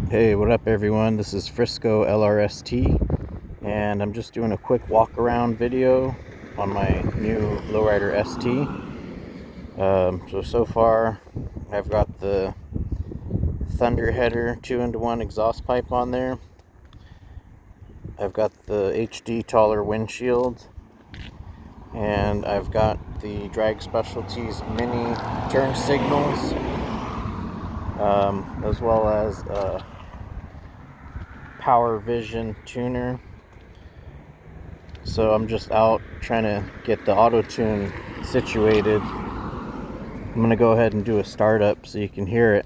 Hey, what up everyone? This is Frisco LRST, and I'm just doing a quick walk around video on my new Lowrider ST. So far I've got the Thunderheader 2-in-1 exhaust pipe on there. I've got the HD taller windshield, and I've got the Drag Specialties mini turn signals, as well as Power Vision tuner. So I'm just out trying to get the auto tune situated. I'm gonna go ahead and do a startup so you can hear it.